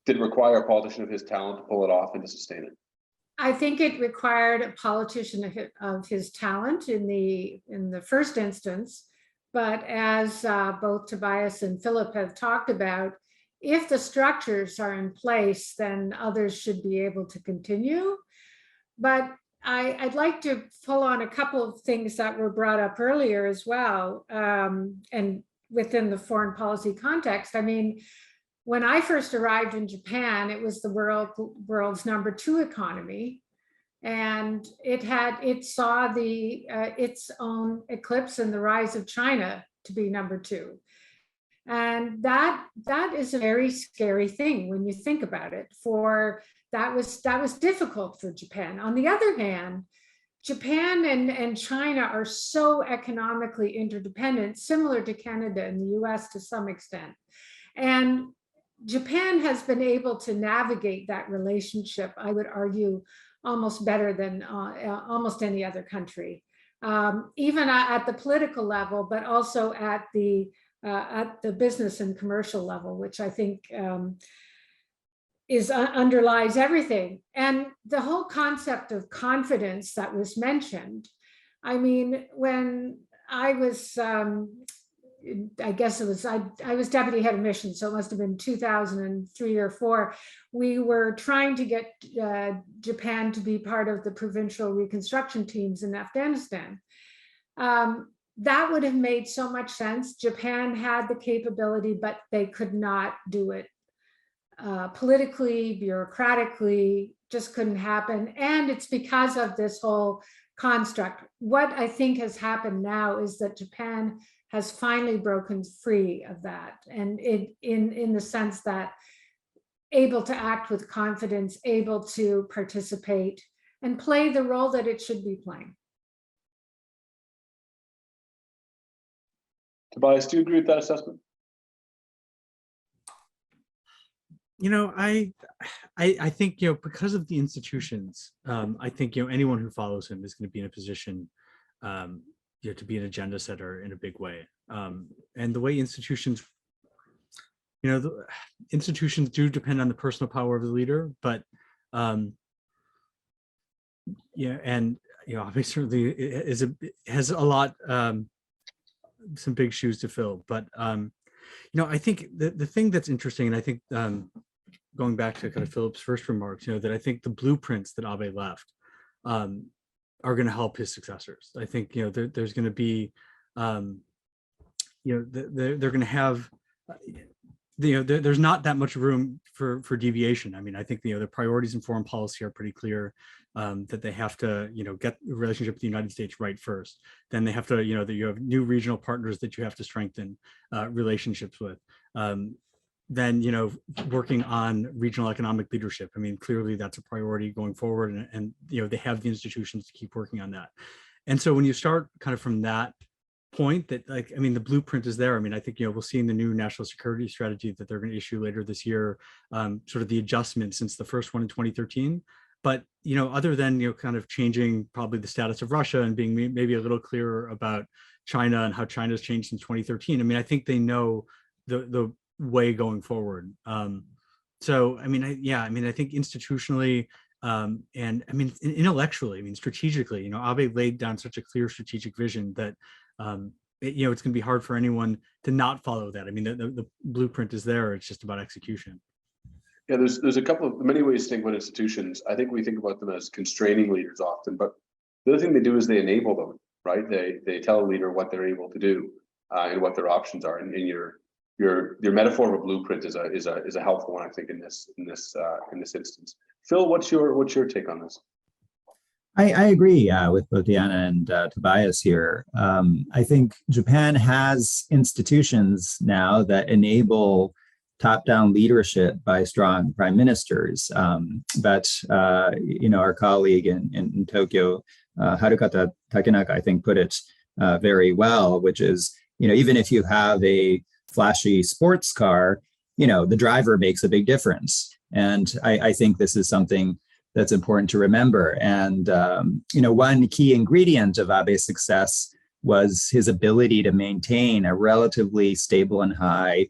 did it require a politician of his talent to pull it off and to sustain it? I think it required a politician of his talent in the first instance, but as both Tobias and Philip have talked about, if the structures are in place, then others should be able to continue. But I'd like to pull on a couple of things that were brought up earlier as well, and within the foreign policy context. I mean, when I first arrived in Japan, it was the world's #2 economy, and it saw its own eclipse and the rise of China to be #2. And that is a very scary thing when you think about it. That was difficult for Japan. On the other hand, Japan and China are so economically interdependent, similar to Canada and the US to some extent. And Japan has been able to navigate that relationship, I would argue, almost better than almost any other country, even at the political level, but also at the business and commercial level, which I think underlies everything. And the whole concept of confidence that was mentioned, I mean, when I was, I guess it was, I was deputy head of mission, so it must have been 2003 or 4. We were trying to get Japan to be part of the provincial reconstruction teams in Afghanistan. That would have made so much sense. Japan had the capability, but they could not do it politically, bureaucratically, just couldn't happen. And it's because of this whole construct. What I think has happened now is that Japan has finally broken free of that, and in the sense that able to act with confidence, able to participate and play the role that it should be playing. Tobias, do you agree with that assessment? I think, because of the institutions, I think, anyone who follows him is going to be in a position, to be an agenda setter in a big way. And the way institutions, the institutions do depend on the personal power of the leader, but Abe certainly has a lot, some big shoes to fill. But I think the thing that's interesting, and I think going back to kind of Philip's first remarks, that I think the blueprints that Abe left are going to help his successors. I think there's going to be they're going to have there's not that much room for deviation. I mean, I think the priorities in foreign policy are pretty clear, that they have to get the relationship with the United States right first. Then they have to that you have new regional partners that you have to strengthen relationships with. Then working on regional economic leadership. I mean, clearly that's a priority going forward, and they have the institutions to keep working on that. And so when you start kind of from that point, that the blueprint is there. I mean, I think we'll see in the new national security strategy that they're going to issue later this year, sort of the adjustment since the first one in 2013. But other than kind of changing probably the status of Russia and being maybe a little clearer about China and how China's changed since 2013. I mean, I think they know the way going forward. So I think institutionally, and I mean intellectually, I mean strategically, Abe laid down such a clear strategic vision that it's going to be hard for anyone to not follow that. I mean, the blueprint is there. It's just about execution. Yeah, there's a couple of many ways to think about institutions. I think we think about them as constraining leaders often, but the other thing they do is they enable them, right? They tell a leader what they're able to do and what their options are. And your metaphor of a blueprint is a helpful one, I think, in this instance. Phil, what's your take on this? I agree with both Deanna and Tobias here. I think Japan has institutions now that enable top-down leadership by strong prime ministers. But our colleague in Tokyo, Harukata Takenaka, I think put it very well, which is, even if you have a flashy sports car, the driver makes a big difference. And I think this is something that's important to remember. And, one key ingredient of Abe's success was his ability to maintain a relatively stable and high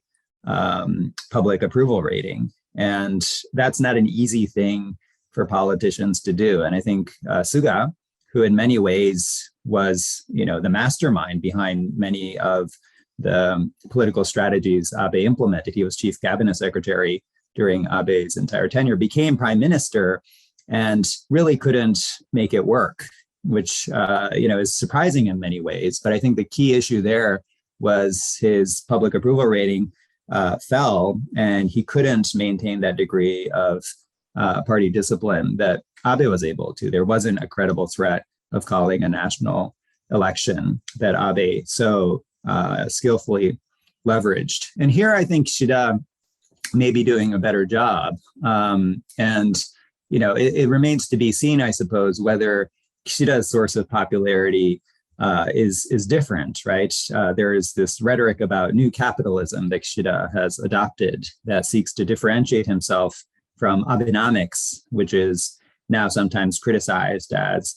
public approval rating. And that's not an easy thing for politicians to do. And I think Suga, who in many ways was, the mastermind behind many of the political strategies Abe implemented. He was chief cabinet secretary during Abe's entire tenure, became prime minister, and really couldn't make it work, which is surprising in many ways. But I think the key issue there was his public approval rating fell, and he couldn't maintain that degree of party discipline that Abe was able to. There wasn't a credible threat of calling a national election that Abe so skillfully leveraged. And here I think Kishida may be doing a better job. It remains to be seen, I suppose, whether Kishida's source of popularity is different, right? There is this rhetoric about new capitalism that Kishida has adopted that seeks to differentiate himself from Abenomics, which is now sometimes criticized as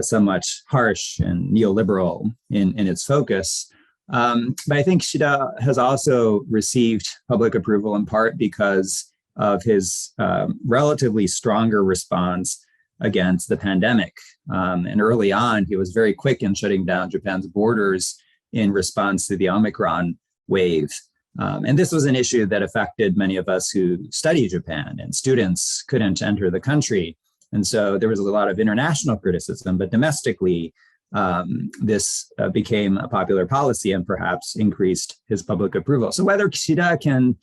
somewhat harsh and neoliberal in its focus. But I think Kishida has also received public approval in part because of his relatively stronger response against the pandemic. And early on, he was very quick in shutting down Japan's borders in response to the Omicron wave. And this was an issue that affected many of us who study Japan, and students couldn't enter the country. And so there was a lot of international criticism, but domestically, this became a popular policy and perhaps increased his public approval. So whether Kishida can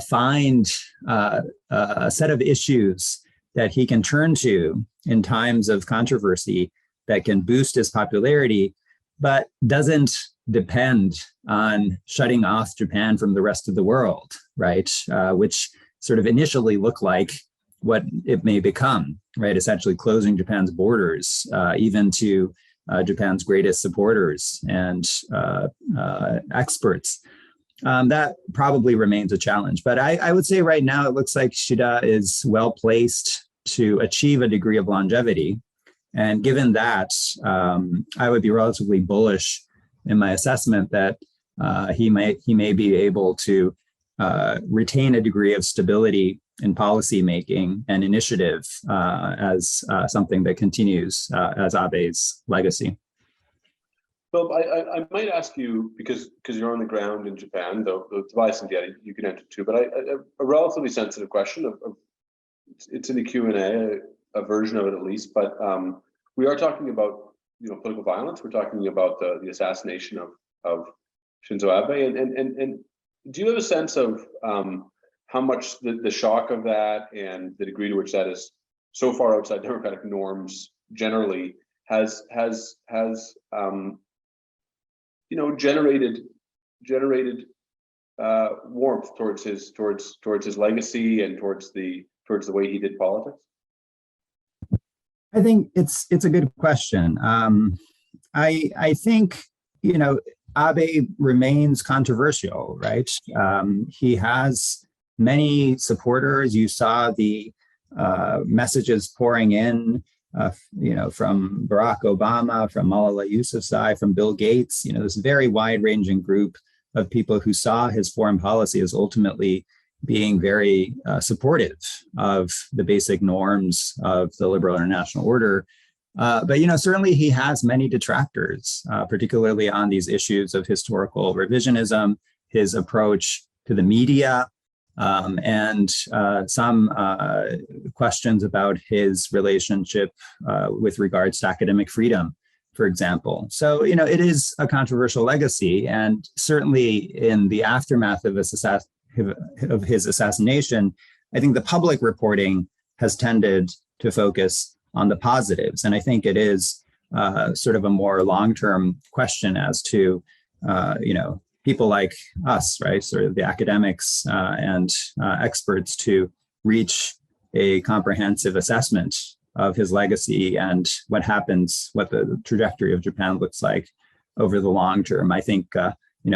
find a set of issues that he can turn to in times of controversy that can boost his popularity, but doesn't depend on shutting off Japan from the rest of the world, right? Which sort of initially looked like what it may become, right? Essentially closing Japan's borders, even to Japan's greatest supporters and experts. That probably remains a challenge. But I would say right now, it looks like Kishida is well placed to achieve a degree of longevity. And given that, I would be relatively bullish in my assessment that he may be able to retain a degree of stability in policy making and initiative as something that continues as Abe's legacy. Well, I might ask you, because you're on the ground in Japan, though Tobias and Deanna, you can enter too, but a relatively sensitive question of it's in the Q&A, a version of it at least, but we are talking about political violence. We're talking about the assassination of Shinzō Abe, and do you have a sense of how much the shock of that and the degree to which that is so far outside democratic norms generally has generated warmth towards his legacy and towards the way he did politics? I think it's a good question. I think Abe remains controversial, right? He has many supporters. You saw the messages pouring in, from Barack Obama, from Malala Yousafzai, from Bill Gates. This very wide-ranging group of people who saw his foreign policy as ultimately being very supportive of the basic norms of the liberal international order. But certainly he has many detractors, particularly on these issues of historical revisionism, his approach to the media, and some questions about his relationship with regards to academic freedom, for example. So, it is a controversial legacy, and certainly in the aftermath of his assassination, I think the public reporting has tended to focus on the positives. And I think it is sort of a more long-term question as to, people like us, right, sort of the academics and experts, to reach a comprehensive assessment of his legacy and what happens, what the trajectory of Japan looks like over the long term. I think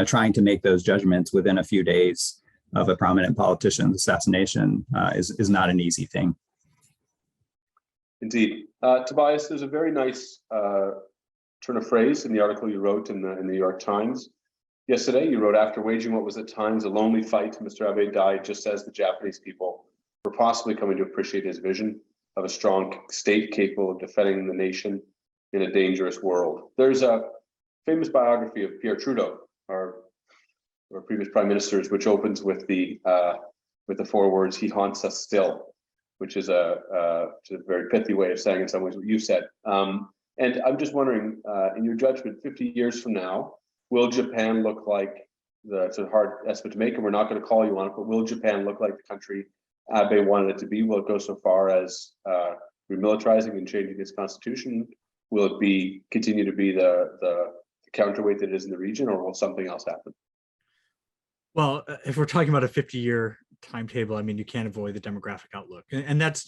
trying to make those judgments within a few days of a prominent politician's assassination is not an easy thing. Indeed. Tobias, there's a very nice turn of phrase in the article you wrote in the New York Times yesterday. You wrote, after waging what was at times a lonely fight, Mr. Abe died just as the Japanese people were possibly coming to appreciate his vision of a strong state capable of defending the nation in a dangerous world. There's a famous biography of Pierre Trudeau, our previous prime ministers, which opens with the four words, "He haunts us still," which is a very pithy way of saying in some ways what you said. And I'm just wondering, in your judgment, 50 years from now, will Japan look like it's a hard estimate to make, and we're not going to call you on it, but will Japan look like the country Abe wanted it to be? Will it go so far as remilitarizing and changing its constitution? Will it continue to be the counterweight that it is in the region, or will something else happen? Well, if we're talking about a 50-year timetable, I mean, you can't avoid the demographic outlook, and that's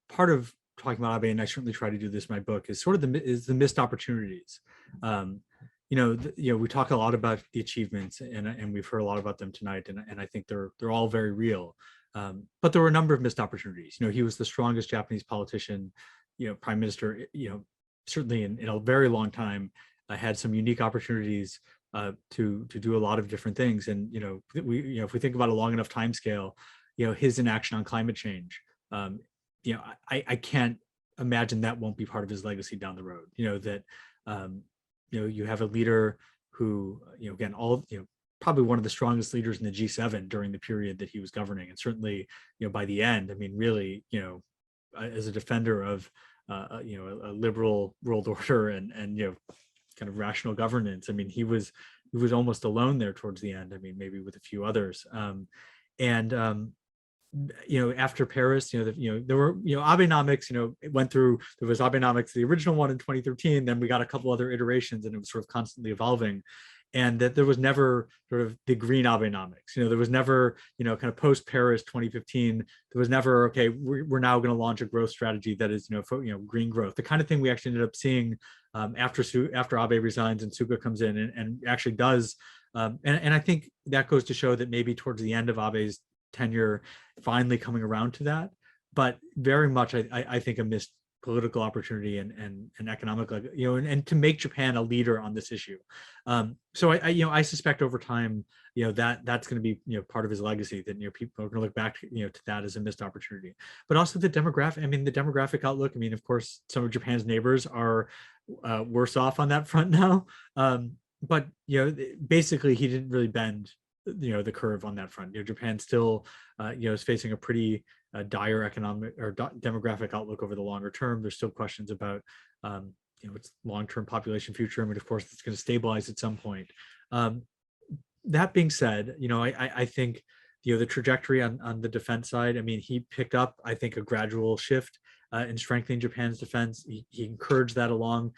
part of talking about Abe, and I certainly try to do this in my book, is sort of the missed opportunities. We talk a lot about the achievements, and we've heard a lot about them tonight, and I think they're all very real. But there were a number of missed opportunities. He was the strongest Japanese politician, prime minister, certainly in a very long time. Had some unique opportunities to do a lot of different things, and if we think about a long enough time scale, his inaction on climate change, I can't imagine that won't be part of his legacy down the road. You have a leader who, again, probably one of the strongest leaders in the G7 during the period that he was governing, and certainly, by the end, I mean, really, as a defender of, a liberal world order and kind of rational governance. I mean, he was almost alone there towards the end. I mean, maybe with a few others. After Paris, there were, Abenomics, it went through, there was Abenomics, the original one in 2013, then we got a couple other iterations, and it was sort of constantly evolving. And that there was never sort of the green Abenomics, there was never, kind of post Paris 2015, there was never, okay, we're now going to launch a growth strategy that is, green growth, the kind of thing we actually ended up seeing after Abe resigns and Suga comes in and actually does. And I think that goes to show that maybe towards the end of Abe's tenure, finally coming around to that, but very much I think a missed political opportunity and economic, and to make Japan a leader on this issue. So I suspect over time, that's going to be part of his legacy, that people are going to look back to that as a missed opportunity. But also the demographic outlook. I mean, of course, some of Japan's neighbors are worse off on that front now. But basically, he didn't really bend the curve on that front. Japan still is facing a pretty dire economic or demographic outlook over the longer term. There's still questions about its long-term population future. I mean, of course, it's going to stabilize at some point. That being said, I think the trajectory on the defense side, I mean, he picked up, I think, a gradual shift in strengthening Japan's defense. He encouraged that along.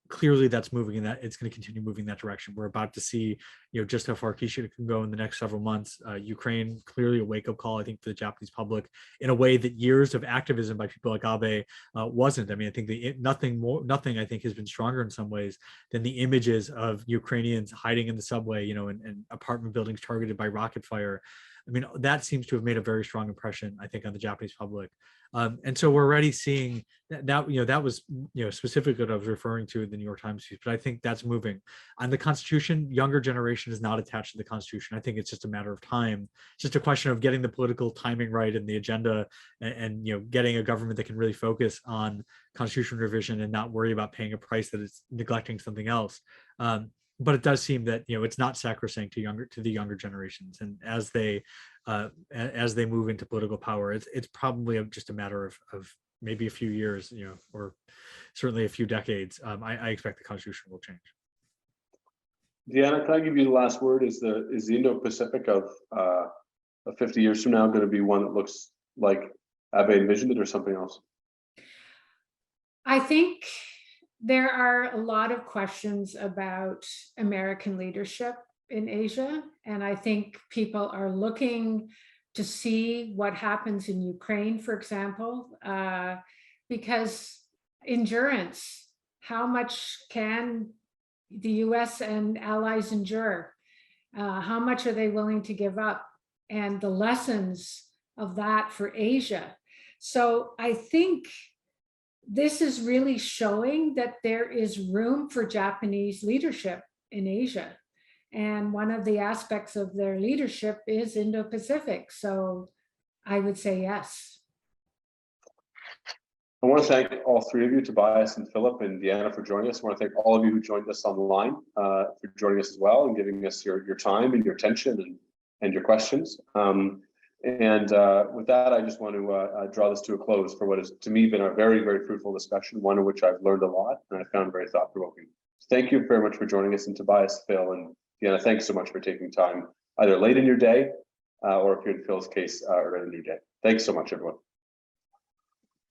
Clearly, that's moving in that, it's going to continue moving in that direction. We're about to see, just how far Kishida can go in the next several months. Ukraine, clearly a wake-up call, I think, for the Japanese public in a way that years of activism by people like Abe wasn't. I mean, I think nothing I think has been stronger in some ways than the images of Ukrainians hiding in the subway, and apartment buildings targeted by rocket fire. I mean, that seems to have made a very strong impression, I think, on the Japanese public. And so we're already seeing that was specifically what I was referring to in the New York Times piece, but I think that's moving. On the Constitution, younger generation is not attached to the Constitution. I think it's just a matter of time. It's just a question of getting the political timing right and the agenda, and getting a government that can really focus on constitutional revision and not worry about paying a price that is neglecting something else. But it does seem that it's not sacrosanct to the younger generations, and as they move into political power, it's probably just a matter of maybe a few years, or certainly a few decades. I expect the Constitution will change. Deanna, can I give you the last word? Is the Indo-Pacific of 50 years from now going to be one that looks like Abe envisioned it, or something else? I think there are a lot of questions about American leadership in Asia, and I think people are looking to see what happens in Ukraine, for example, because endurance, how much can the US and allies endure? How much are they willing to give up? And the lessons of that for Asia. So I think this is really showing that there is room for Japanese leadership in Asia. And one of the aspects of their leadership is Indo-Pacific. So I would say yes. I want to thank all three of you, Tobias and Philip and Deanna, for joining us. I want to thank all of you who joined us online for joining us as well and giving us your time and your attention and your questions. With that, I just want to draw this to a close for what has, to me, been a very, very fruitful discussion, one in which I've learned a lot and I found very thought-provoking. Thank you very much for joining us, and Tobias, Phil, and Deanna, thanks so much for taking time, either late in your day or if you're in Phil's case, early in your day. Thanks so much, everyone.